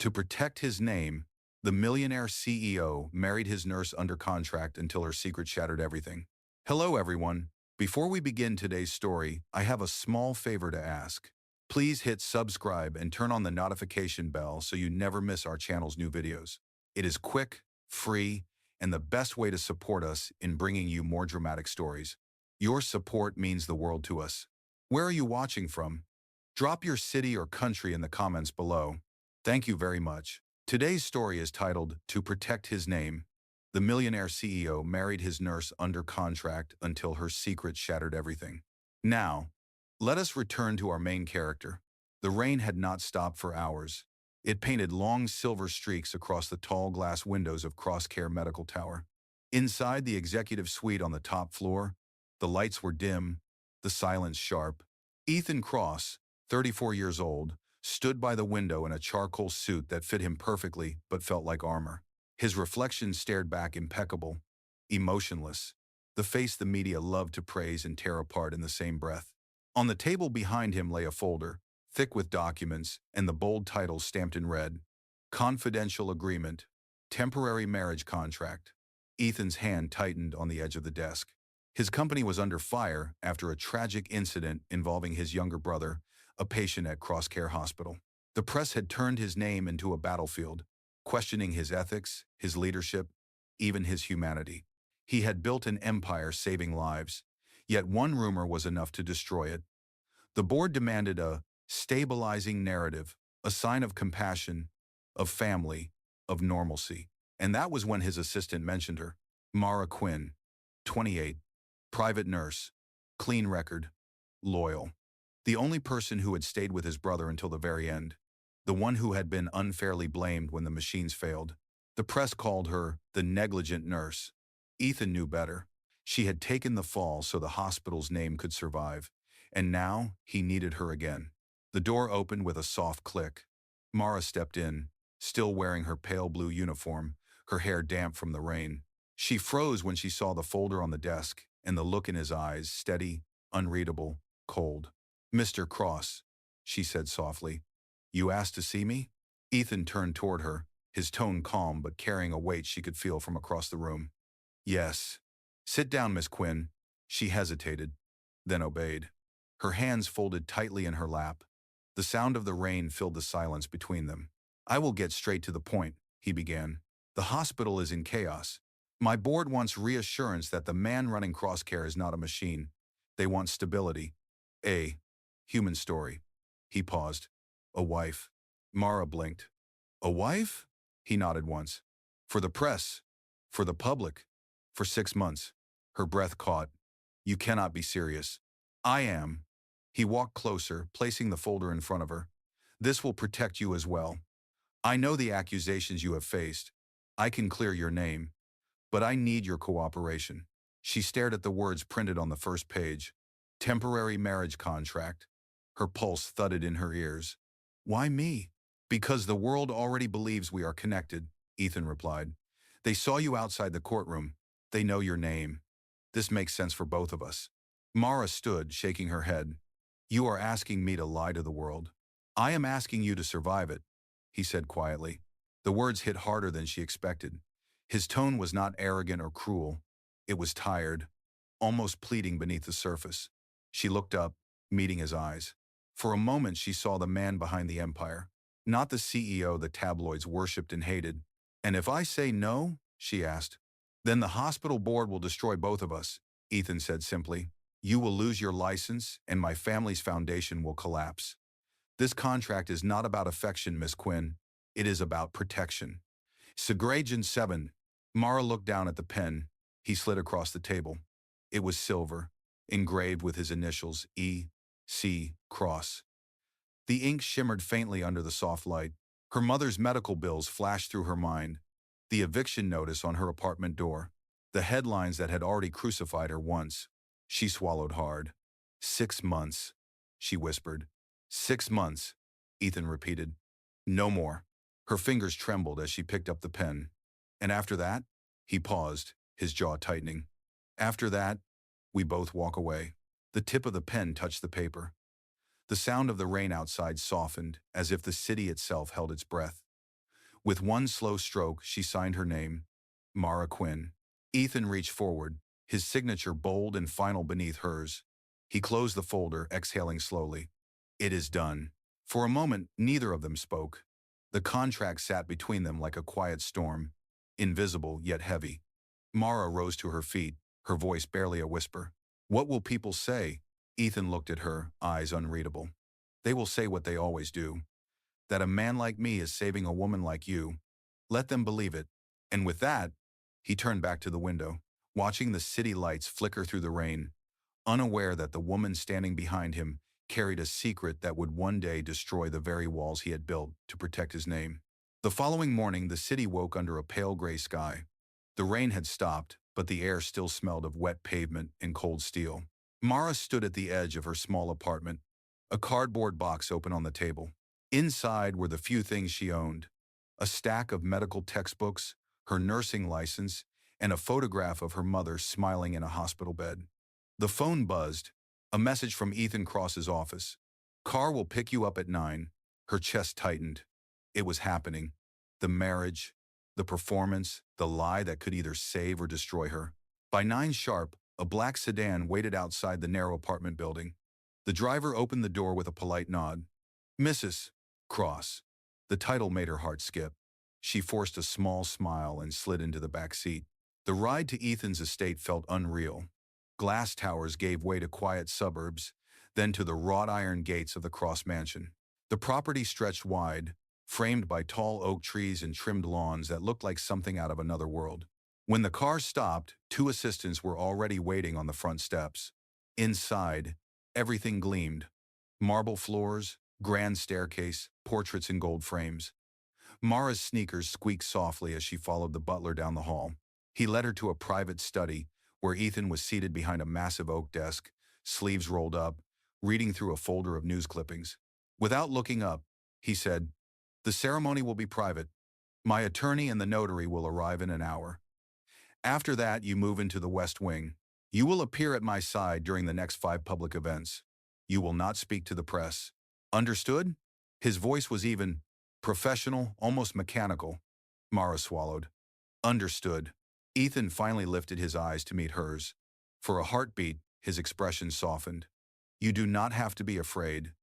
To protect his name, the millionaire CEO married his nurse under contract until her secret shattered everything. Hello, everyone. Before we begin today's story, I have a small favor to ask. Please hit subscribe and turn on the notification bell so you never miss our channel's new videos. It is quick, free, and the best way to support us in bringing you more dramatic stories. Your support means the world to us. Where are you watching from? Drop your city or country in the comments below. Thank you very much. Today's story is titled, To Protect His Name. The millionaire CEO married his nurse under contract until her secret shattered everything. Now, let us return to our main character. The rain had not stopped for hours. It painted long silver streaks across the tall glass windows of Crosscare Medical Tower. Inside the executive suite on the top floor, the lights were dim, the silence sharp. Ethan Cross, 34 years old, stood by the window in a charcoal suit that fit him perfectly but felt like armor. His reflection stared back impeccable, emotionless, the face the media loved to praise and tear apart in the same breath. On the table behind him lay a folder, thick with documents and the bold titles stamped in red. Confidential Agreement, Temporary Marriage Contract. Ethan's hand tightened on the edge of the desk. His company was under fire after a tragic incident involving his younger brother, a patient at Crosscare Hospital. The press had turned his name into a battlefield, questioning his ethics, his leadership, even his humanity. He had built an empire saving lives, yet one rumor was enough to destroy it. The board demanded a stabilizing narrative, a sign of compassion, of family, of normalcy. And that was when his assistant mentioned her. Mara Quinn, 28, private nurse, clean record, loyal. The only person who had stayed with his brother until the very end. The one who had been unfairly blamed when the machines failed. The press called her the negligent nurse. Ethan knew better. She had taken the fall so the hospital's name could survive, and now he needed her again. The door opened with a soft click. Mara stepped in, still wearing her pale blue uniform, her hair damp from the rain. She froze when she saw the folder on the desk, and the look in his eyes, steady, unreadable, cold. "Mr. Cross," she said softly. "You asked to see me?" Ethan turned toward her, his tone calm but carrying a weight she could feel from across the room. "Yes." "Sit down, Miss Quinn." She hesitated, then obeyed. Her hands folded tightly in her lap. The sound of the rain filled the silence between them. "I will get straight to the point," he began. "The hospital is in chaos. My board wants reassurance that the man running Crosscare is not a machine. They want stability. A human story." He paused. "A wife." Mara blinked. "A wife?" He nodded once. "For the press. For the public. For 6 months." Her breath caught. "You cannot be serious." "I am." He walked closer, placing the folder in front of her. "This will protect you as well. I know the accusations you have faced. I can clear your name. But I need your cooperation." She stared at the words printed on the first page. Temporary marriage contract. Her pulse thudded in her ears. "Why me?" "Because the world already believes we are connected," Ethan replied. "They saw you outside the courtroom. They know your name. This makes sense for both of us." Mara stood, shaking her head. "You are asking me to lie to the world." "I am asking you to survive it," he said quietly. The words hit harder than she expected. His tone was not arrogant or cruel. It was tired, almost pleading beneath the surface. She looked up, meeting his eyes. For a moment she saw the man behind the empire, not the CEO the tabloids worshipped and hated. "And if I say no," she asked. "Then the hospital board will destroy both of us," Ethan said simply. "You will lose your license, and my family's foundation will collapse. This contract is not about affection, Miss Quinn. It is about protection." "Segregation 7. Mara looked down at the pen he slid across the table. It was silver, engraved with his initials, E.C. Cross. The ink shimmered faintly under the soft light. Her mother's medical bills flashed through her mind, the eviction notice on her apartment door, the headlines that had already crucified her once. She swallowed hard. 6 months, she whispered. 6 months, Ethan repeated. No more. Her fingers trembled as she picked up the pen. "And after that?" He paused, his jaw tightening. "After that, we both walk away." The tip of the pen touched the paper. The sound of the rain outside softened, as if the city itself held its breath. With one slow stroke, she signed her name, Mara Quinn. Ethan reached forward, his signature bold and final beneath hers. He closed the folder, exhaling slowly. It is done. For a moment, neither of them spoke. The contract sat between them like a quiet storm, invisible yet heavy. Mara rose to her feet, her voice barely a whisper. What will people say? Ethan looked at her, eyes unreadable. They will say what they always do. That a man like me is saving a woman like you. Let them believe it. And with that, he turned back to the window, watching the city lights flicker through the rain, unaware that the woman standing behind him carried a secret that would one day destroy the very walls he had built to protect his name. The following morning, the city woke under a pale gray sky. The rain had stopped, but the air still smelled of wet pavement and cold steel. Mara stood at the edge of her small apartment, a cardboard box open on the table. Inside were the few things she owned: a stack of medical textbooks, her nursing license, and a photograph of her mother smiling in a hospital bed. The phone buzzed, a message from Ethan Cross's office. Car will pick you up at 9. Her chest tightened. It was happening. The marriage, the performance, the lie that could either save or destroy her. By 9 sharp, a black sedan waited outside the narrow apartment building. The driver opened the door with a polite nod. Mrs. Cross. The title made her heart skip. She forced a small smile and slid into the back seat. The ride to Ethan's estate felt unreal. Glass towers gave way to quiet suburbs, then to the wrought iron gates of the Cross mansion. The property stretched wide, framed by tall oak trees and trimmed lawns that looked like something out of another world. When the car stopped, 2 assistants were already waiting on the front steps. Inside, everything gleamed. Marble floors, grand staircase, portraits in gold frames. Mara's sneakers squeaked softly as she followed the butler down the hall. He led her to a private study, where Ethan was seated behind a massive oak desk, sleeves rolled up, reading through a folder of news clippings. Without looking up, he said, "The ceremony will be private. My attorney and the notary will arrive in an hour. After that, you move into the West Wing. You will appear at my side during the next 5 public events. You will not speak to the press. Understood?" His voice was even, professional, almost mechanical. Mara swallowed. Understood. Ethan finally lifted his eyes to meet hers. For a heartbeat, his expression softened. You do not have to be afraid.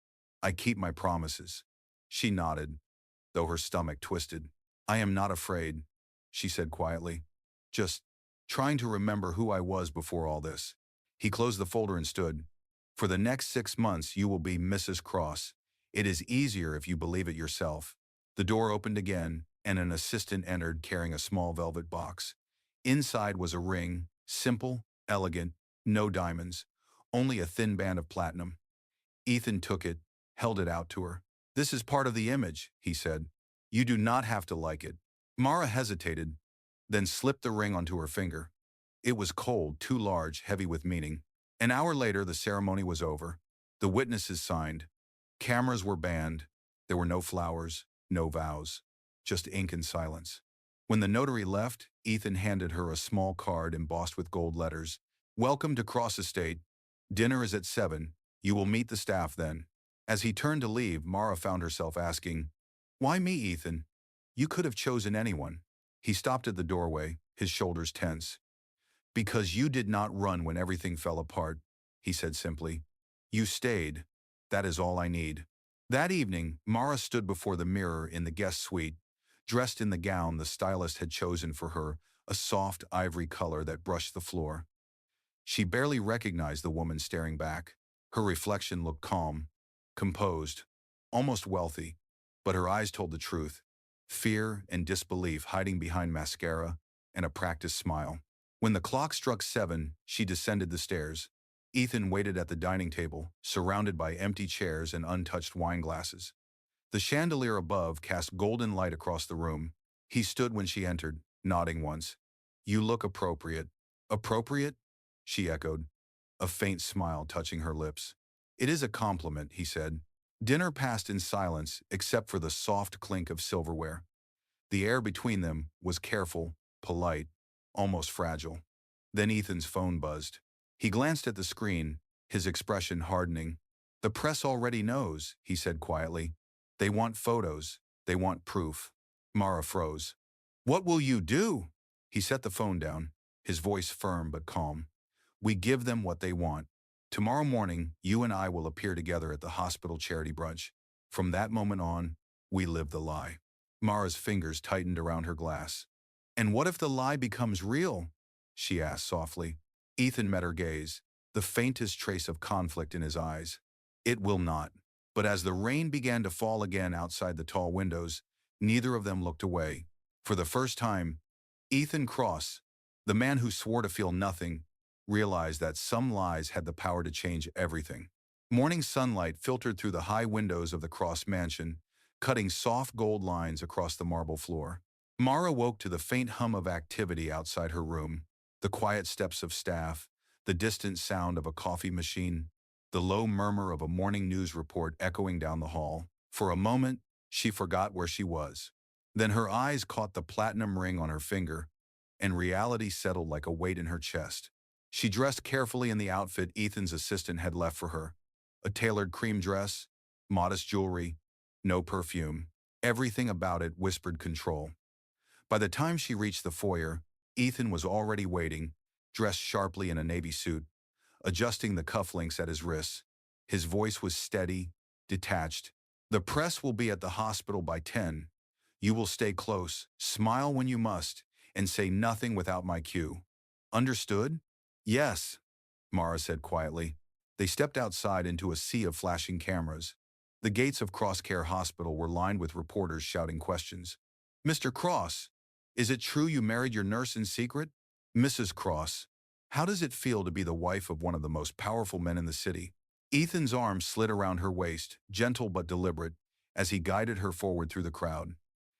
I keep my promises. She nodded, though her stomach twisted. I am not afraid, she said quietly. Just trying to remember who I was before all this. He closed the folder and stood. For the next 6 months, you will be Mrs. Cross. It is easier if you believe it yourself. The door opened again, and an assistant entered carrying a small velvet box. Inside was a ring, simple, elegant, no diamonds, only a thin band of platinum. Ethan took it, held it out to her. This is part of the image, he said. You do not have to like it. Mara hesitated, then slipped the ring onto her finger. It was cold, too large, heavy with meaning. An hour later, the ceremony was over. The witnesses signed. Cameras were banned. There were no flowers, no vows, just ink and silence. When the notary left, Ethan handed her a small card embossed with gold letters. Welcome to Cross Estate. Dinner is at 7. You will meet the staff then. As he turned to leave, Mara found herself asking, Why me, Ethan? You could have chosen anyone. He stopped at the doorway, his shoulders tense. Because you did not run when everything fell apart, he said simply. You stayed. That is all I need. That evening, Mara stood before the mirror in the guest suite, dressed in the gown the stylist had chosen for her, a soft ivory color that brushed the floor. She barely recognized the woman staring back. Her reflection looked calm, composed, almost wealthy, but her eyes told the truth, fear and disbelief hiding behind mascara and a practiced smile. When the clock struck 7, she descended the stairs. Ethan waited at the dining table, surrounded by empty chairs and untouched wine glasses. The chandelier above cast golden light across the room. He stood when she entered, nodding once. You look appropriate. Appropriate? She echoed, a faint smile touching her lips. It is a compliment, he said. Dinner passed in silence, except for the soft clink of silverware. The air between them was careful, polite, almost fragile. Then Ethan's phone buzzed. He glanced at the screen, his expression hardening. The press already knows, he said quietly. They want photos. They want proof. Mara froze. What will you do? He set the phone down, his voice firm but calm. We give them what they want. Tomorrow morning, you and I will appear together at the hospital charity brunch. From that moment on, we live the lie. Mara's fingers tightened around her glass. And what if the lie becomes real? She asked softly. Ethan met her gaze, the faintest trace of conflict in his eyes. It will not. But as the rain began to fall again outside the tall windows, neither of them looked away. For the first time, Ethan Cross, the man who swore to feel nothing, realized that some lies had the power to change everything. Morning sunlight filtered through the high windows of the Cross mansion, cutting soft gold lines across the marble floor. Mara woke to the faint hum of activity outside her room, the quiet steps of staff, the distant sound of a coffee machine, the low murmur of a morning news report echoing down the hall. For a moment, she forgot where she was. Then her eyes caught the platinum ring on her finger, and reality settled like a weight in her chest. She dressed carefully in the outfit Ethan's assistant had left for her. A tailored cream dress, modest jewelry, no perfume. Everything about it whispered control. By the time she reached the foyer, Ethan was already waiting, dressed sharply in a navy suit, adjusting the cufflinks at his wrists. His voice was steady, detached. The press will be at the hospital by 10. You will stay close, smile when you must, and say nothing without my cue. Understood? Yes, Mara said quietly. They stepped outside into a sea of flashing cameras. The gates of Crosscare Hospital were lined with reporters shouting questions. Mr. Cross, is it true you married your nurse in secret? Mrs. Cross, how does it feel to be the wife of one of the most powerful men in the city? Ethan's arm slid around her waist, gentle but deliberate, as he guided her forward through the crowd.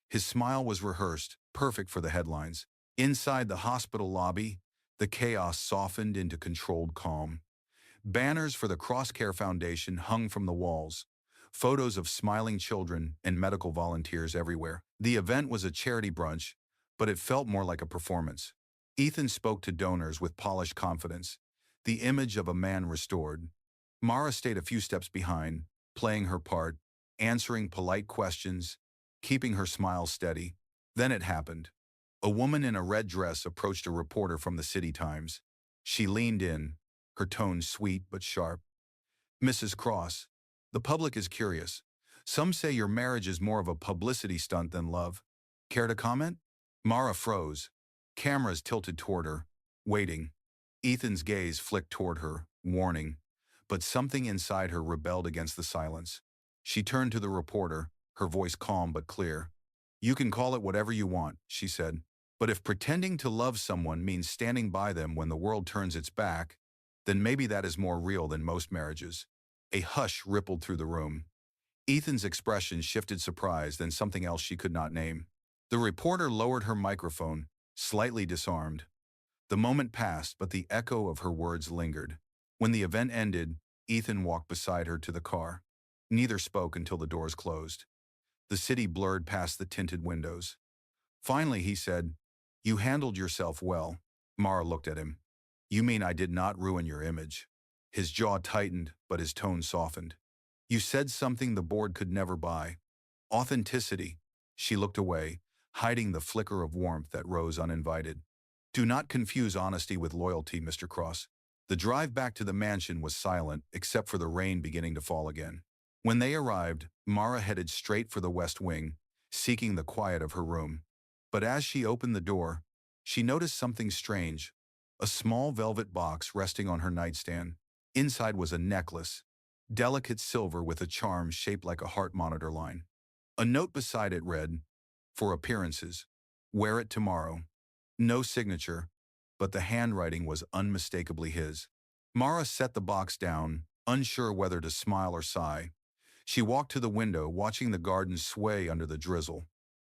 His smile was rehearsed, perfect for the headlines. Inside the hospital lobby, the chaos softened into controlled calm. Banners for the Crosscare Foundation hung from the walls, photos of smiling children and medical volunteers everywhere. The event was a charity brunch, but it felt more like a performance. Ethan spoke to donors with polished confidence, the image of a man restored. Mara stayed a few steps behind, playing her part, answering polite questions, keeping her smile steady. Then it happened. A woman in a red dress approached a reporter from the City Times. She leaned in, her tone sweet but sharp. Mrs. Cross, the public is curious. Some say your marriage is more of a publicity stunt than love. Care to comment? Mara froze. Cameras tilted toward her, waiting. Ethan's gaze flicked toward her, warning. But something inside her rebelled against the silence. She turned to the reporter, her voice calm but clear. You can call it whatever you want, she said. But if pretending to love someone means standing by them when the world turns its back, then maybe that is more real than most marriages. A hush rippled through the room. Ethan's expression shifted surprise, then something else she could not name. The reporter lowered her microphone, slightly disarmed. The moment passed, but the echo of her words lingered. When the event ended, Ethan walked beside her to the car. Neither spoke until the doors closed. The city blurred past the tinted windows. Finally, he said, You handled yourself well. Mara looked at him. You mean I did not ruin your image? His jaw tightened, but his tone softened. You said something the board could never buy. Authenticity. She looked away, hiding the flicker of warmth that rose uninvited. Do not confuse honesty with loyalty, Mr. Cross. The drive back to the mansion was silent, except for the rain beginning to fall again. When they arrived, Mara headed straight for the West Wing, seeking the quiet of her room. But as she opened the door, she noticed something strange. A small velvet box resting on her nightstand. Inside was a necklace, delicate silver with a charm shaped like a heart monitor line. A note beside it read, For appearances, wear it tomorrow. No signature, but the handwriting was unmistakably his. Mara set the box down, unsure whether to smile or sigh. She walked to the window, watching the garden sway under the drizzle.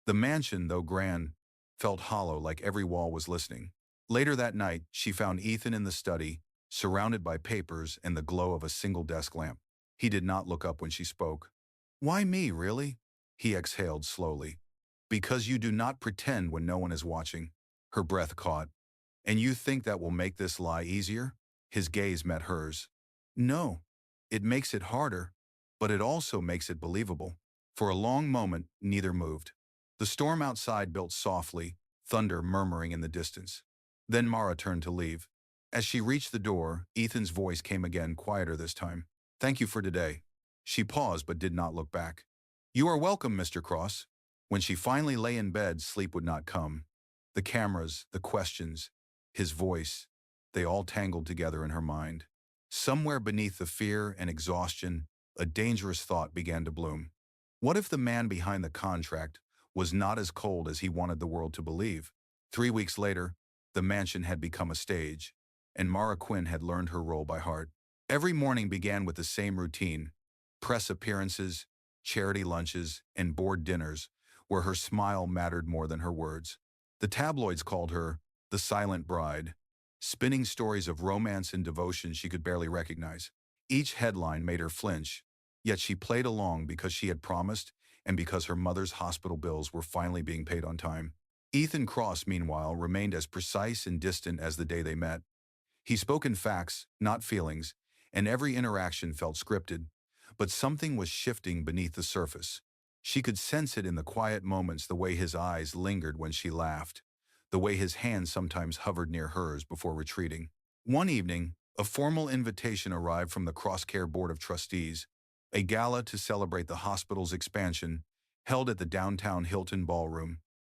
The mansion, though grand, felt hollow, like every wall was listening. Later that night, she found Ethan in the study, surrounded by papers and the glow of a single desk lamp. He did not look up when she spoke. Why me, really? He exhaled slowly. Because you do not pretend when no one is watching. Her breath caught. And you think that will make this lie easier? His gaze met hers. No. It makes it harder, but it also makes it believable. For a long moment, neither moved. The storm outside built softly, thunder murmuring in the distance. Then Mara turned to leave. As she reached the door, Ethan's voice came again, quieter this time. Thank you for today. She paused but did not look back. You are welcome, Mr. Cross. When she finally lay in bed, sleep would not come. The cameras, the questions, his voice, they all tangled together in her mind. Somewhere beneath the fear and exhaustion, a dangerous thought began to bloom. What if the man behind the contract was not as cold as he wanted the world to believe? 3 weeks later, the mansion had become a stage, and Mara Quinn had learned her role by heart. Every morning began with the same routine: press appearances, charity lunches, and board dinners, where her smile mattered more than her words. The tabloids called her the silent bride, spinning stories of romance and devotion she could barely recognize. Each headline made her flinch, yet she played along because she had promised and because her mother's hospital bills were finally being paid on time. Ethan Cross, meanwhile, remained as precise and distant as the day they met. He spoke in facts, not feelings, and every interaction felt scripted. But something was shifting beneath the surface. She could sense it in the quiet moments, the way his eyes lingered when she laughed, the way his hand sometimes hovered near hers before retreating. One evening, a formal invitation arrived from the Crosscare Board of Trustees, a gala to celebrate the hospital's expansion, held at the downtown Hilton Ballroom.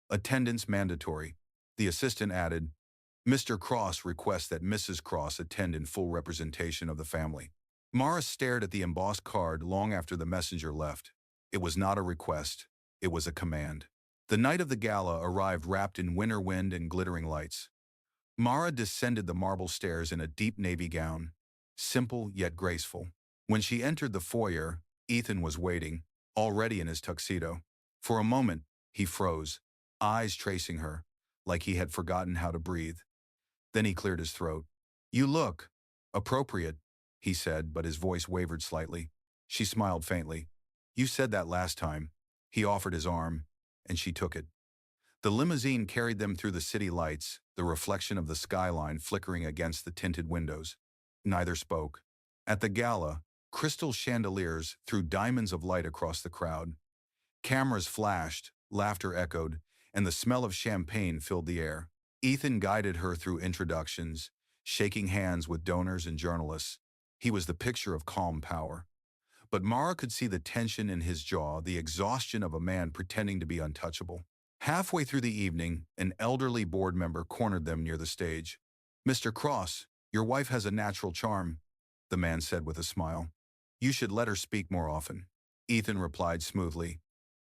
Attendance mandatory. The assistant added, Mr. Cross requests that Mrs. Cross attend in full representation of the family. Mara stared at the embossed card long after the messenger left. It was not a request, it was a command. The night of the gala arrived wrapped in winter wind and glittering lights. Mara descended the marble stairs in a deep navy gown, simple yet graceful. When she entered the foyer, Ethan was waiting, already in his tuxedo. For a moment, he froze, eyes tracing her, like he had forgotten how to breathe. Then he cleared his throat. You look appropriate, he said, but his voice wavered slightly. She smiled faintly. You said that last time. He offered his arm, and she took it. The limousine carried them through the city lights, the reflection of the skyline flickering against the tinted windows. Neither spoke. At the gala, crystal chandeliers threw diamonds of light across the crowd. Cameras flashed, laughter echoed, and the smell of champagne filled the air. Ethan guided her through introductions, shaking hands with donors and journalists. He was the picture of calm power. But Mara could see the tension in his jaw, the exhaustion of a man pretending to be untouchable. Halfway through the evening, an elderly board member cornered them near the stage. Mr. Cross, your wife has a natural charm, the man said with a smile. You should let her speak more often. Ethan replied smoothly.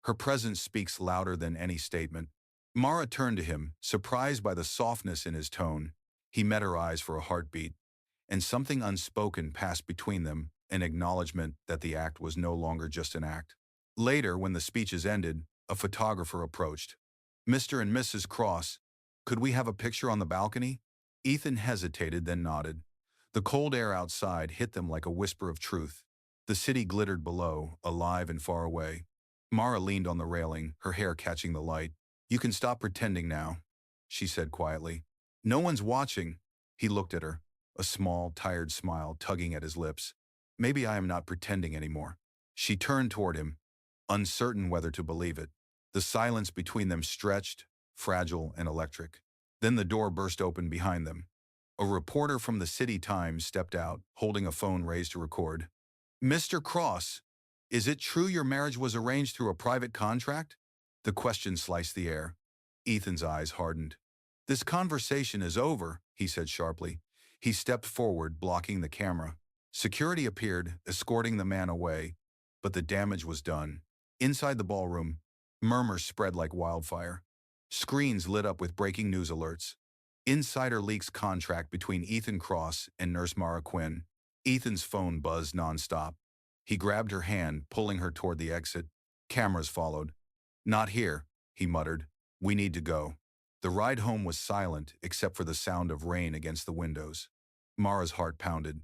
Her presence speaks louder than any statement. Mara turned to him, surprised by the softness in his tone. He met her eyes for a heartbeat, and something unspoken passed between them, an acknowledgement that the act was no longer just an act. Later, when the speeches ended, a photographer approached. Mr. and Mrs. Cross, could we have a picture on the balcony? Ethan hesitated, then nodded. The cold air outside hit them like a whisper of truth. The city glittered below, alive and far away. Mara leaned on the railing, her hair catching the light. You can stop pretending now, she said quietly. No one's watching. He looked at her, a small, tired smile tugging at his lips. Maybe I am not pretending anymore. She turned toward him, uncertain whether to believe it. The silence between them stretched, fragile and electric. Then the door burst open behind them. A reporter from the City Times stepped out, holding a phone raised to record. Mr. Cross, is it true your marriage was arranged through a private contract? The question sliced the air. Ethan's eyes hardened. This conversation is over, he said sharply. He stepped forward, blocking the camera. Security appeared, escorting the man away, but the damage was done. Inside the ballroom, murmurs spread like wildfire. Screens lit up with breaking news alerts. Insider leaks contract between Ethan Cross and nurse Mara Quinn. Ethan's phone buzzed nonstop. He grabbed her hand, pulling her toward the exit. Cameras followed. Not here, he muttered. We need to go. The ride home was silent, except for the sound of rain against the windows. Mara's heart pounded.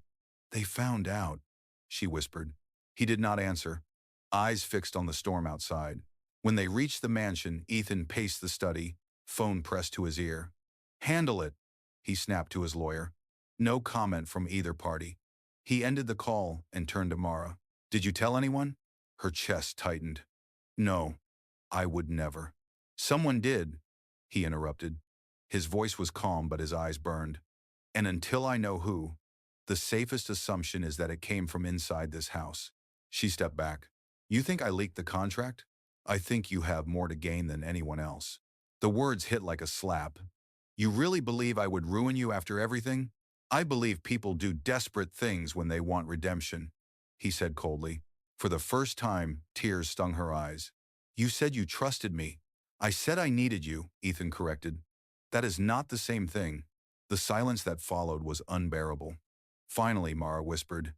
They found out, she whispered. He did not answer, eyes fixed on the storm outside. When they reached the mansion, Ethan paced the study, phone pressed to his ear. Handle it, he snapped to his lawyer. No comment from either party. He ended the call and turned to Mara. Did you tell anyone? Her chest tightened. No, I would never. Someone did, he interrupted. His voice was calm, but his eyes burned. And until I know who, the safest assumption is that it came from inside this house. She stepped back. You think I leaked the contract? I think you have more to gain than anyone else. The words hit like a slap. You really believe I would ruin you after everything? I believe people do desperate things when they want redemption, he said coldly. For the first time, tears stung her eyes. You said you trusted me. I said I needed you, Ethan corrected. That is not the same thing. The silence that followed was unbearable. Finally, Mara whispered,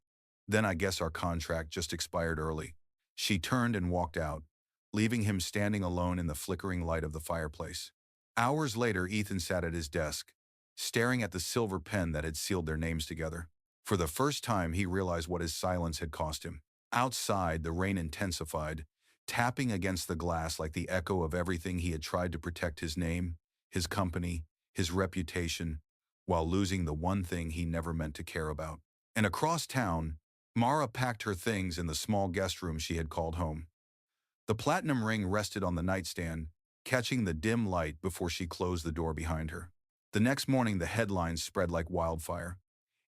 then I guess our contract just expired early. She turned and walked out, leaving him standing alone in the flickering light of the fireplace. Hours later, Ethan sat at his desk, staring at the silver pen that had sealed their names together. For the first time, he realized what his silence had cost him. Outside, the rain intensified, tapping against the glass like the echo of everything he had tried to protect: his name, his company, his reputation, while losing the one thing he never meant to care about. And across town, Mara packed her things in the small guest room she had called home. The platinum ring rested on the nightstand, catching the dim light before she closed the door behind her. The next morning, the headlines spread like wildfire.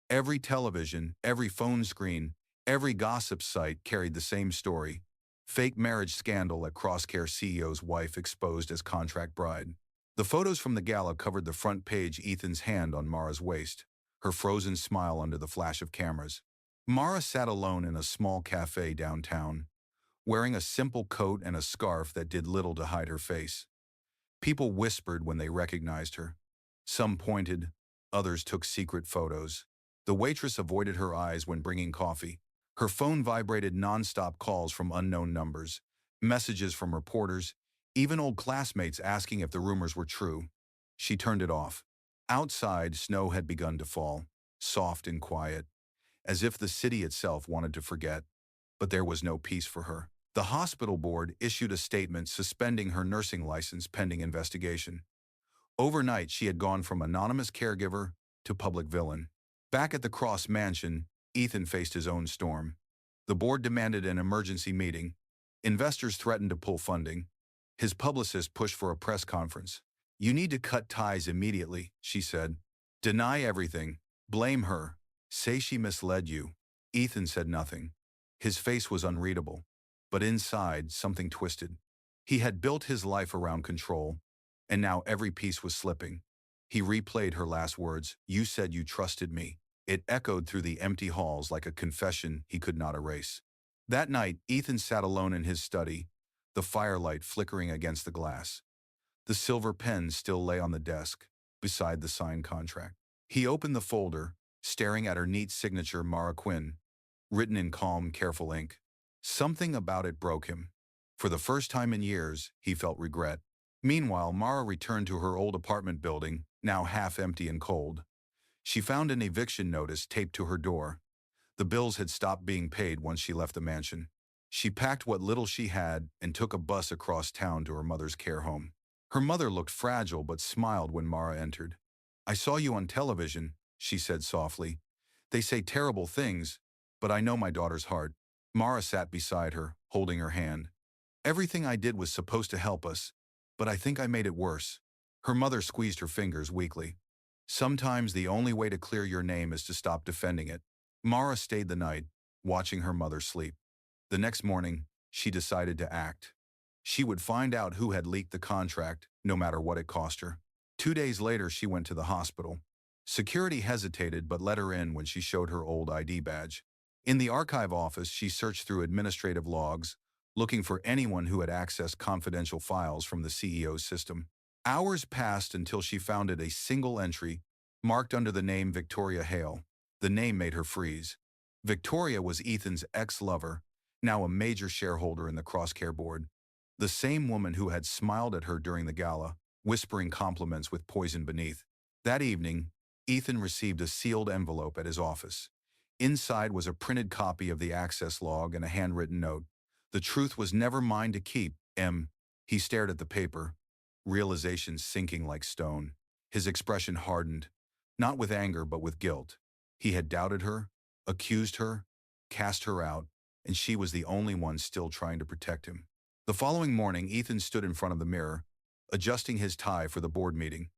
Every television, every phone screen, every gossip site carried the same story: fake marriage scandal at Crosscare CEO's wife exposed as contract bride. The photos from the gala covered the front page: Ethan's hand on Mara's waist, her frozen smile under the flash of cameras. Mara sat alone in a small cafe downtown, wearing a simple coat and a scarf that did little to hide her face. People whispered when they recognized her. Some pointed, others took secret photos. The waitress avoided her eyes when bringing coffee. Her phone vibrated nonstop: calls from unknown numbers, messages from reporters, even old classmates asking if the rumors were true. She turned it off. Outside, snow had begun to fall, soft and quiet, as if the city itself wanted to forget. But there was no peace for her. The hospital board issued a statement suspending her nursing license pending investigation. Overnight, she had gone from anonymous caregiver to public villain. Back at the Cross mansion, Ethan faced his own storm. The board demanded an emergency meeting. Investors threatened to pull funding. His publicist pushed for a press conference. You need to cut ties immediately, she said. Deny everything. Blame her. Say she misled you. Ethan said nothing. His face was unreadable. But inside, something twisted. He had built his life around control, and now every piece was slipping. He replayed her last words: you said you trusted me. It echoed through the empty halls like a confession he could not erase. That night, Ethan sat alone in his study, the firelight flickering against the glass. The silver pen still lay on the desk, beside the signed contract. He opened the folder, staring at her neat signature: Mara Quinn, written in calm, careful ink. Something about it broke him. For the first time in years, he felt regret. Meanwhile, Mara returned to her old apartment building, now half empty and cold. She found an eviction notice taped to her door. The bills had stopped being paid once she left the mansion. She packed what little she had and took a bus across town to her mother's care home. Her mother looked fragile but smiled when Mara entered. I saw you on television, she said softly. They say terrible things, but I know my daughter's heart. Mara sat beside her, holding her hand. Everything I did was supposed to help us, but I think I made it worse. Her mother squeezed her fingers weakly. Sometimes the only way to clear your name is to stop defending it. Mara stayed the night, watching her mother sleep. The next morning, she decided to act. She would find out who had leaked the contract, no matter what it cost her. 2 days later, she went to the hospital. Security hesitated but let her in when she showed her old ID badge. In the archive office, she searched through administrative logs, looking for anyone who had accessed confidential files from the CEO's system. Hours passed until she found a single entry, marked under the name Victoria Hale. The name made her freeze. Victoria was Ethan's ex-lover, now a major shareholder in the Crosscare board. The same woman who had smiled at her during the gala, whispering compliments with poison beneath. That evening, Ethan received a sealed envelope at his office. Inside was a printed copy of the access log and a handwritten note. The truth was never mine to keep, M. He stared at the paper, realization sinking like stone. His expression hardened, not with anger but with guilt. He had doubted her, accused her, cast her out, and she was the only one still trying to protect him. The following morning, Ethan stood in front of the mirror, adjusting his tie for the board meeting.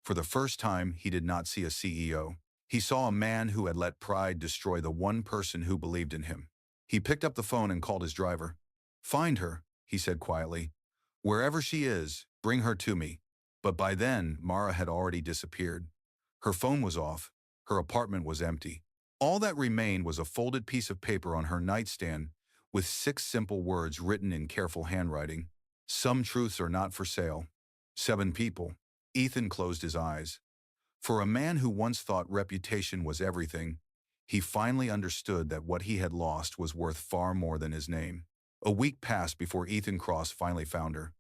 For the first time, he did not see a CEO. He saw a man who had let pride destroy the one person who believed in him. He picked up the phone and called his driver. "Find her," he said quietly. "Wherever she is, bring her to me." But by then, Mara had already disappeared. Her phone was off. Her apartment was empty. All that remained was a folded piece of paper on her nightstand with 6 simple words written in careful handwriting. "Some truths are not for sale. 7 people." Ethan closed his eyes. For a man who once thought reputation was everything, he finally understood that what he had lost was worth far more than his name. A week passed before Ethan Cross finally found her.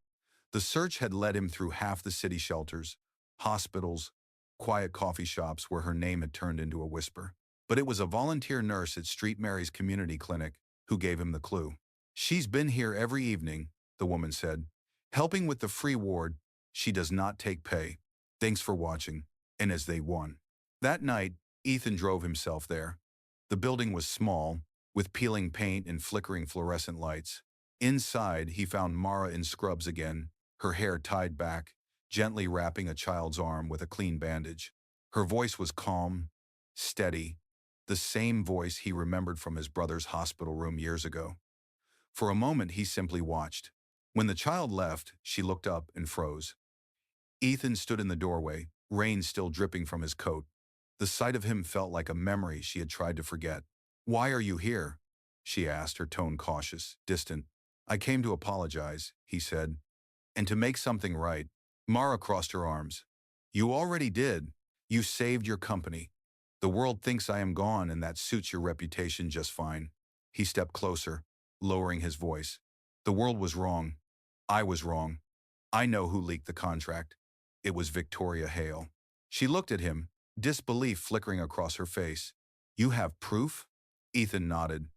The search had led him through half the city shelters, hospitals, quiet coffee shops where her name had turned into a whisper. But it was a volunteer nurse at Street Mary's community clinic who gave him the clue. "She's been here every evening," the woman said, "helping with the free ward. She does not take pay. Thanks for watching." And as they won. That night, Ethan drove himself there. The building was small, with peeling paint and flickering fluorescent lights. Inside, he found Mara in scrubs again, her hair tied back, gently wrapping a child's arm with a clean bandage. Her voice was calm, steady, the same voice he remembered from his brother's hospital room years ago. For a moment, he simply watched. When the child left, she looked up and froze. Ethan stood in the doorway, rain still dripping from his coat. The sight of him felt like a memory she had tried to forget. "Why are you here?" she asked, her tone cautious, distant. "I came to apologize," he said, "and to make something right." Mara crossed her arms. "You already did. You saved your company. The world thinks I am gone, and that suits your reputation just fine." He stepped closer, lowering his voice. "The world was wrong. I was wrong. I know who leaked the contract. It was Victoria Hale." She looked at him, disbelief flickering across her face. "You have proof?" Ethan nodded,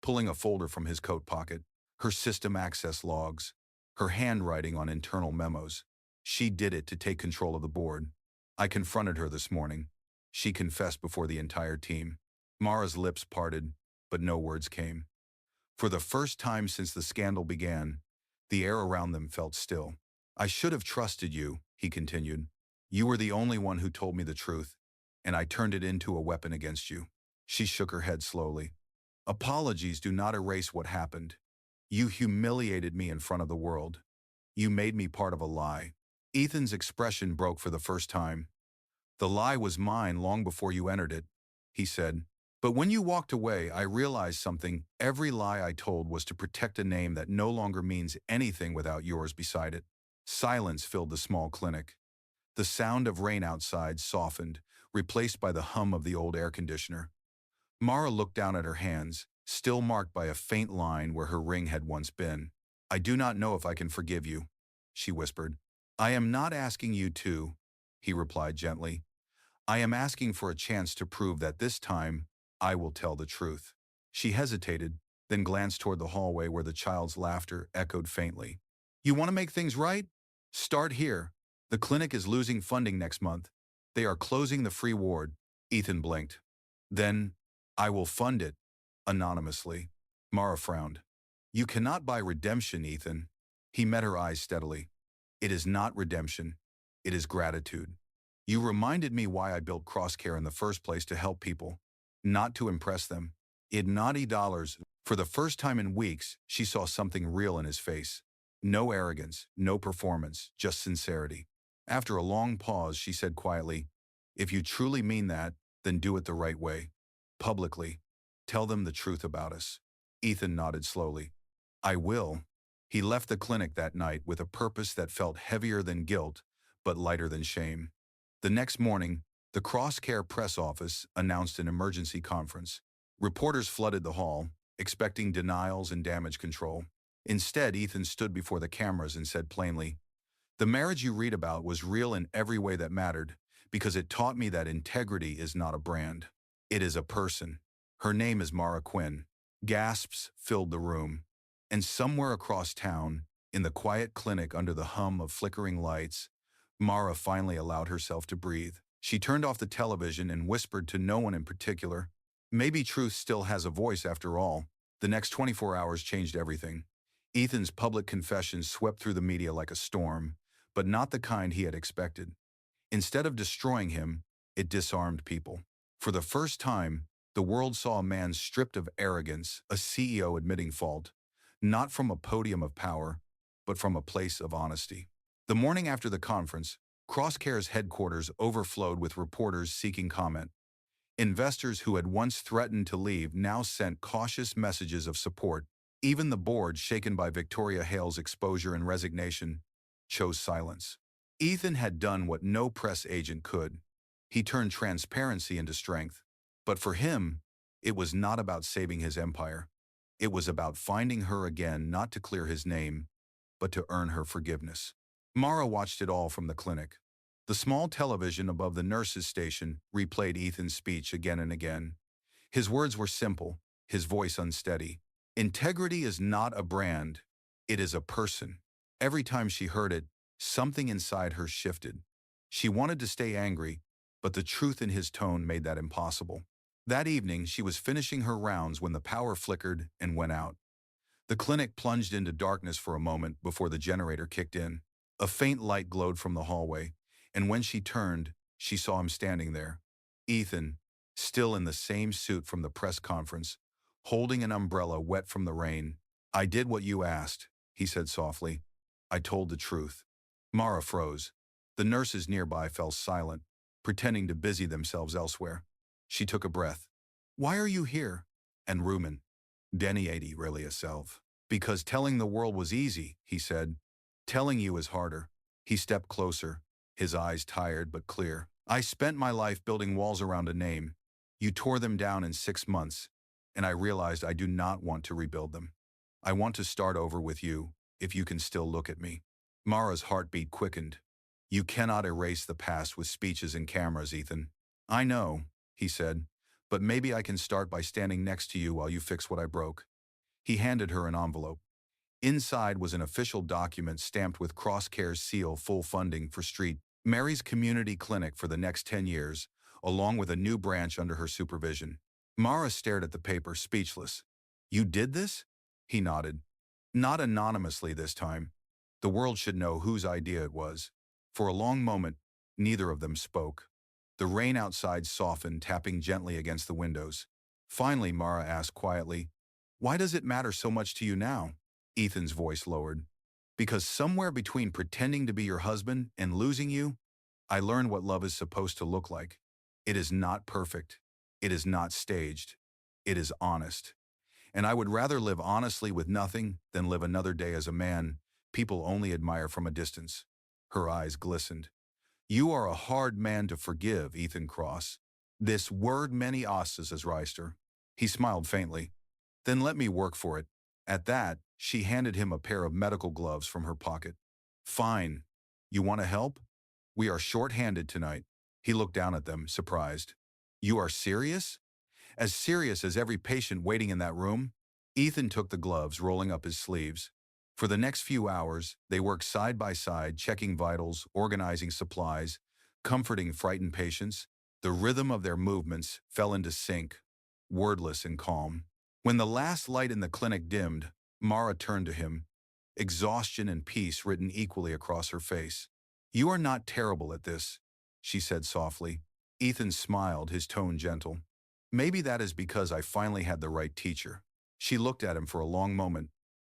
pulling a folder from his coat pocket. Her system access logs, her handwriting on internal memos. She did it to take control of the board. "I confronted her this morning," she confessed before the entire team. Mara's lips parted, but no words came. For the first time since the scandal began, the air around them felt still. "I should have trusted you," he continued. "You were the only one who told me the truth, and I turned it into a weapon against you." She shook her head slowly. "Apologies do not erase what happened. You humiliated me in front of the world. You made me part of a lie." Ethan's expression broke for the first time. "The lie was mine long before you entered it," he said. "But when you walked away, I realized something. Every lie I told was to protect a name that no longer means anything without yours beside it." Silence filled the small clinic. The sound of rain outside softened, replaced by the hum of the old air conditioner. Mara looked down at her hands, still marked by a faint line where her ring had once been. "I do not know if I can forgive you," she whispered. "I am not asking you to," he replied gently. "I am asking for a chance to prove that this time I will tell the truth." She hesitated, then glanced toward the hallway where the child's laughter echoed faintly. "You want to make things right? Start here. The clinic is losing funding next month. They are closing the free ward." Ethan blinked. "Then I will fund it," anonymously. Mara frowned. "You cannot buy redemption, Ethan." He met her eyes steadily. "It is not redemption. It is gratitude. You reminded me why I built Crosscare in the first place, to help people, not to impress them. It naughty dollars." For the first time in weeks, she saw something real in his face. No arrogance, no performance, just sincerity. After a long pause, she said quietly, "If you truly mean that, then do it the right way. Publicly. Tell them the truth about us." Ethan nodded slowly. "I will." He left the clinic that night with a purpose that felt heavier than guilt, but lighter than shame. The next morning, the Crosscare press office announced an emergency conference. Reporters flooded the hall, expecting denials and damage control. Instead, Ethan stood before the cameras and said plainly, "The marriage you read about was real in every way that mattered, because it taught me that integrity is not a brand. It is a person. Her name is Mara Quinn." Gasps filled the room. And somewhere across town, in the quiet clinic under the hum of flickering lights, Mara finally allowed herself to breathe. She turned off the television and whispered to no one in particular, "Maybe truth still has a voice after all." The next 24 hours changed everything. Ethan's public confession swept through the media like a storm, but not the kind he had expected. Instead of destroying him, it disarmed people. For the first time, the world saw a man stripped of arrogance, a CEO admitting fault, not from a podium of power, but from a place of honesty. The morning after the conference, Crosscare's headquarters overflowed with reporters seeking comment. Investors who had once threatened to leave now sent cautious messages of support. Even the board, shaken by Victoria Hale's exposure and resignation, chose silence. Ethan had done what no press agent could. He turned transparency into strength. But for him, it was not about saving his empire. It was about finding her again, not to clear his name, but to earn her forgiveness. Mara watched it all from the clinic. The small television above the nurse's station replayed Ethan's speech again and again. His words were simple, his voice unsteady. Integrity is not a brand, it is a person. Every time she heard it, something inside her shifted. She wanted to stay angry, but the truth in his tone made that impossible. That evening, she was finishing her rounds when the power flickered and went out. The clinic plunged into darkness for a moment before the generator kicked in. A faint light glowed from the hallway, and when she turned, she saw him standing there. Ethan, still in the same suit from the press conference, holding an umbrella wet from the rain. "I did what you asked," he said softly. "I told the truth." Mara froze. The nurses nearby fell silent, pretending to busy themselves elsewhere. She took a breath. "Why are you here?" And Rumen. "Deniati really yourself." "Because telling the world was easy," he said. "Telling you is harder." He stepped closer, his eyes tired but clear. "I spent my life building walls around a name. You tore them down in 6 months, and I realized I do not want to rebuild them. I want to start over with you, if you can still look at me." Mara's heartbeat quickened. "You cannot erase the past with speeches and cameras, Ethan." "I know," he said, "but maybe I can start by standing next to you while you fix what I broke." He handed her an envelope. Inside was an official document stamped with Crosscare's seal, full funding for St. Mary's Community Clinic for the next 10 years, along with a new branch under her supervision. Mara stared at the paper, speechless. "You did this?" He nodded. "Not anonymously this time. The world should know whose idea it was." For a long moment, neither of them spoke. The rain outside softened, tapping gently against the windows. Finally, Mara asked quietly, "Why does it matter so much to you now?" Ethan's voice lowered. "Because somewhere between pretending to be your husband and losing you, I learned what love is supposed to look like. It is not perfect. It is not staged. It is honest. And I would rather live honestly with nothing than live another day as a man people only admire from a distance." Her eyes glistened. "You are a hard man to forgive, Ethan Cross. This word many asses as Reister." He smiled faintly. "Then let me work for it." At that, she handed him a pair of medical gloves from her pocket. "Fine. You want to help? We are short-handed tonight." He looked down at them, surprised. "You are serious?" "As serious as every patient waiting in that room." Ethan took the gloves, rolling up his sleeves. For the next few hours, they worked side by side, checking vitals, organizing supplies, comforting frightened patients. The rhythm of their movements fell into sync, wordless and calm. When the last light in the clinic dimmed, Mara turned to him, exhaustion and peace written equally across her face. "You are not terrible at this," she said softly. Ethan smiled, his tone gentle. "Maybe that is because I finally had the right teacher." She looked at him for a long moment,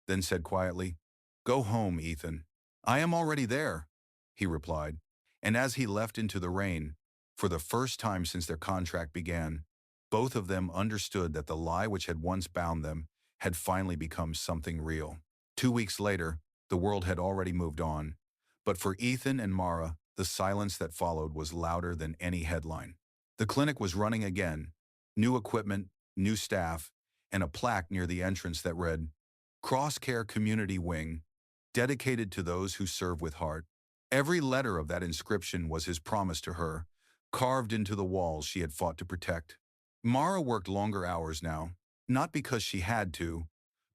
then said quietly, "Go home, Ethan." "I am already there," he replied. And as he left into the rain, for the first time since their contract began, both of them understood that the lie which had once bound them had finally become something real. 2 weeks later, the world had already moved on. But for Ethan and Mara, the silence that followed was louder than any headline. The clinic was running again. New equipment, new staff, and a plaque near the entrance that read, "Crosscare Community Wing, dedicated to those who serve with heart." Every letter of that inscription was his promise to her, carved into the walls she had fought to protect. Mara worked longer hours now, not because she had to,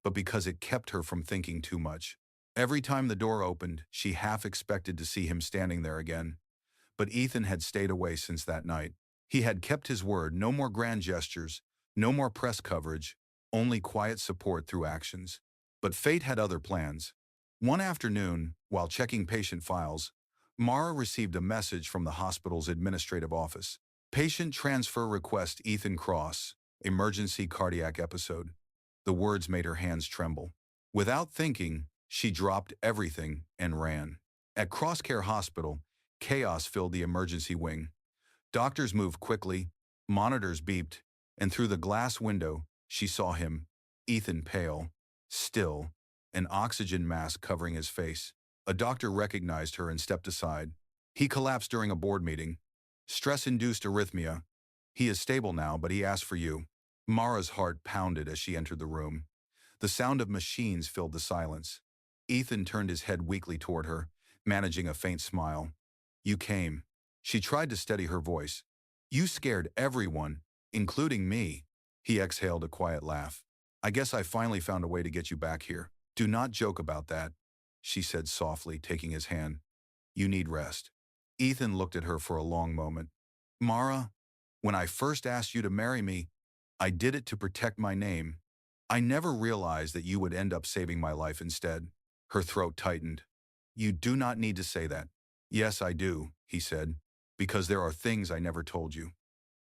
but because it kept her from thinking too much. Every time the door opened, she half expected to see him standing there again. But Ethan had stayed away since that night. He had kept his word, no more grand gestures, no more press coverage, only quiet support through actions. But fate had other plans. One afternoon, while checking patient files, Mara received a message from the hospital's administrative office. Patient transfer request Ethan Cross, emergency cardiac episode. The words made her hands tremble. Without thinking, she dropped everything and ran. At Crosscare Hospital, chaos filled the emergency wing. Doctors moved quickly, monitors beeped, and through the glass window, she saw him, Ethan, pale, still, an oxygen mask covering his face. A doctor recognized her and stepped aside. He collapsed during a board meeting. Stress-induced arrhythmia. He is stable now, but he asked for you. Mara's heart pounded as she entered the room. The sound of machines filled the silence. Ethan turned his head weakly toward her, managing a faint smile. You came. She tried to steady her voice. You scared everyone, including me. He exhaled a quiet laugh. I guess I finally found a way to get you back here. Do not joke about that, she said softly, taking his hand. You need rest. Ethan looked at her for a long moment. Mara, when I first asked you to marry me, I did it to protect my name. I never realized that you would end up saving my life instead. Her throat tightened. You do not need to say that. Yes, I do, he said, because there are things I never told you.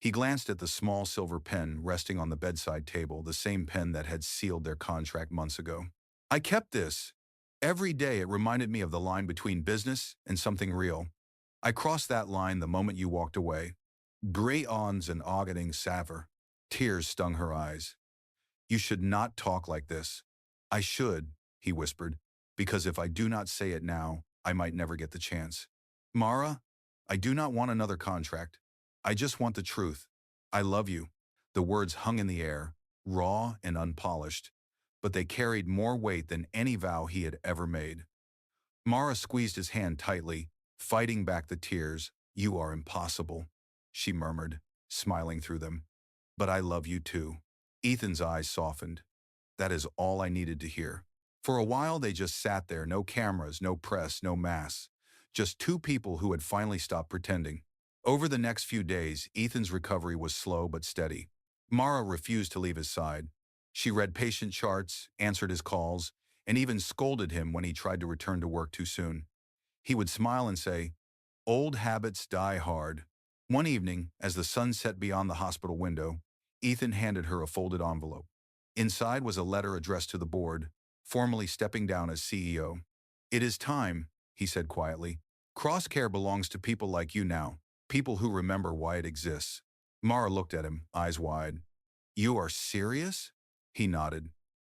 He glanced at the small silver pen resting on the bedside table, the same pen that had sealed their contract months ago. I kept this. Every day it reminded me of the line between business and something real. I crossed that line the moment you walked away. Grey ons and augeting saver. Tears stung her eyes. You should not talk like this. I should, he whispered, because if I do not say it now, I might never get the chance. Mara, I do not want another contract. I just want the truth. I love you. The words hung in the air, raw and unpolished, but they carried more weight than any vow he had ever made. Mara squeezed his hand tightly, fighting back the tears. You are impossible, she murmured, smiling through them. But I love you too. Ethan's eyes softened. That is all I needed to hear. For a while they just sat there, no cameras, no press, no masks. Just two people who had finally stopped pretending. Over the next few days, Ethan's recovery was slow but steady. Mara refused to leave his side. She read patient charts, answered his calls, and even scolded him when he tried to return to work too soon. He would smile and say, "Old habits die hard." One evening, as the sun set beyond the hospital window, Ethan handed her a folded envelope. Inside was a letter addressed to the board, formally stepping down as CEO. It is time, he said quietly. Crosscare belongs to people like you now, people who remember why it exists. Mara looked at him, eyes wide. You are serious? He nodded.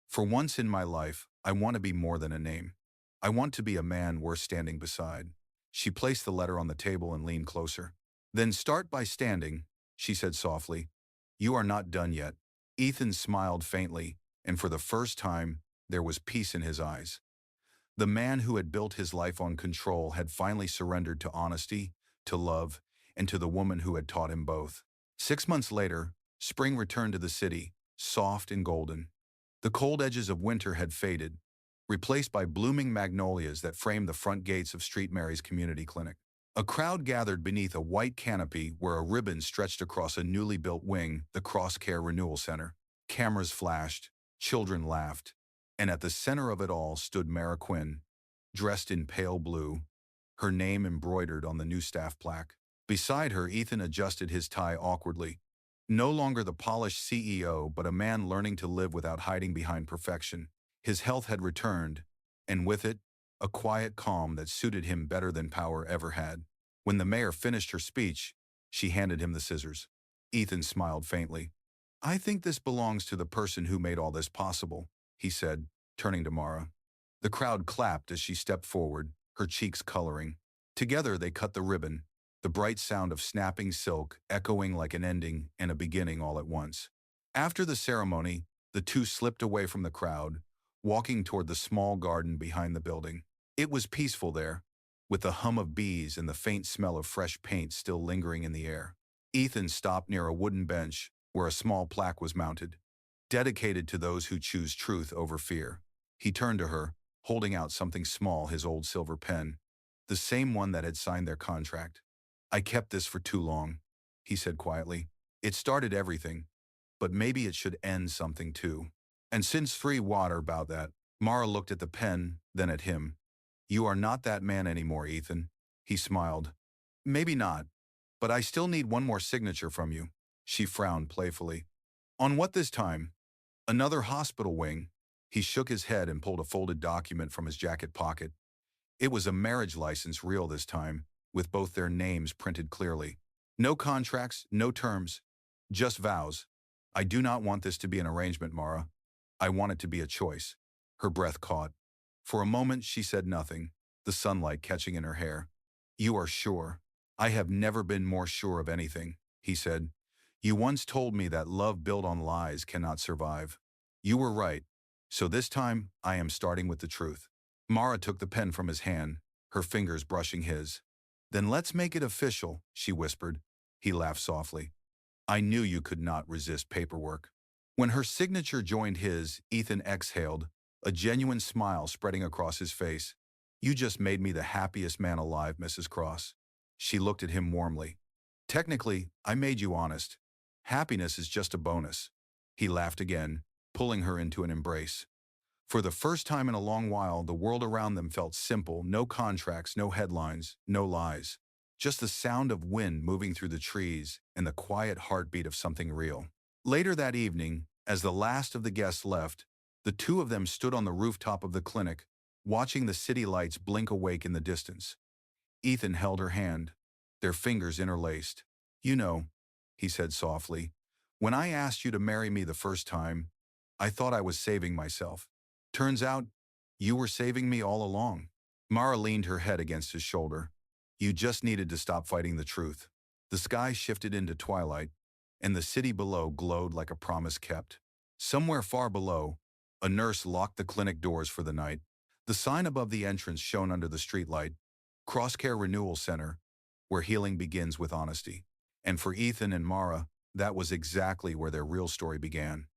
For once in my life, I want to be more than a name. I want to be a man worth standing beside. She placed the letter on the table and leaned closer. Then start by standing, she said softly. You are not done yet. Ethan smiled faintly, and for the first time, there was peace in his eyes. The man who had built his life on control had finally surrendered to honesty, to love, and to the woman who had taught him both. 6 months later, spring returned to the city, soft and golden. The cold edges of winter had faded, replaced by blooming magnolias that framed the front gates of St. Mary's Community Clinic. A crowd gathered beneath a white canopy where a ribbon stretched across a newly built wing, the Crosscare Renewal Center. Cameras flashed, children laughed, and at the center of it all stood Mara Quinn, dressed in pale blue, her name embroidered on the new staff plaque. Beside her, Ethan adjusted his tie awkwardly. No longer the polished CEO, but a man learning to live without hiding behind perfection. His health had returned, and with it, a quiet calm that suited him better than power ever had. When the mayor finished her speech, she handed him the scissors. Ethan smiled faintly. I think this belongs to the person who made all this possible, he said, turning to Mara. The crowd clapped as she stepped forward, her cheeks coloring. Together they cut the ribbon, the bright sound of snapping silk echoing like an ending and a beginning all at once. After the ceremony, the two slipped away from the crowd, walking toward the small garden behind the building. It was peaceful there, with the hum of bees and the faint smell of fresh paint still lingering in the air. Ethan stopped near a wooden bench where a small plaque was mounted, dedicated to those who choose truth over fear. He turned to her, holding out something small, his old silver pen, the same one that had signed their contract. I kept this for too long, he said quietly. It started everything, but maybe it should end something too. And since free water about that, Mara looked at the pen, then at him. You are not that man anymore, Ethan. He smiled. Maybe not, but I still need one more signature from you. She frowned playfully. On what this time? Another hospital wing. He shook his head and pulled a folded document from his jacket pocket. It was a marriage license, real this time, with both their names printed clearly. No contracts, no terms, just vows. I do not want this to be an arrangement, Mara. I want it to be a choice. Her breath caught. For a moment she said nothing, the sunlight catching in her hair. You are sure? I have never been more sure of anything, he said. You once told me that love built on lies cannot survive. You were right. So this time, I am starting with the truth. Mara took the pen from his hand, her fingers brushing his. Then let's make it official, she whispered. He laughed softly. I knew you could not resist paperwork. When her signature joined his, Ethan exhaled, a genuine smile spreading across his face. You just made me the happiest man alive, Mrs. Cross. She looked at him warmly. Technically, I made you honest. Happiness is just a bonus. He laughed again, pulling her into an embrace. For the first time in a long while, the world around them felt simple, no contracts, no headlines, no lies. Just the sound of wind moving through the trees and the quiet heartbeat of something real. Later that evening, as the last of the guests left, the two of them stood on the rooftop of the clinic, watching the city lights blink awake in the distance. Ethan held her hand, their fingers interlaced. You know, he said softly, when I asked you to marry me the first time, I thought I was saving myself. Turns out, you were saving me all along. Mara leaned her head against his shoulder. You just needed to stop fighting the truth. The sky shifted into twilight, and the city below glowed like a promise kept. Somewhere far below, a nurse locked the clinic doors for the night. The sign above the entrance shone under the streetlight, Crosscare Renewal Center, where healing begins with honesty. And for Ethan and Mara, that was exactly where their real story began.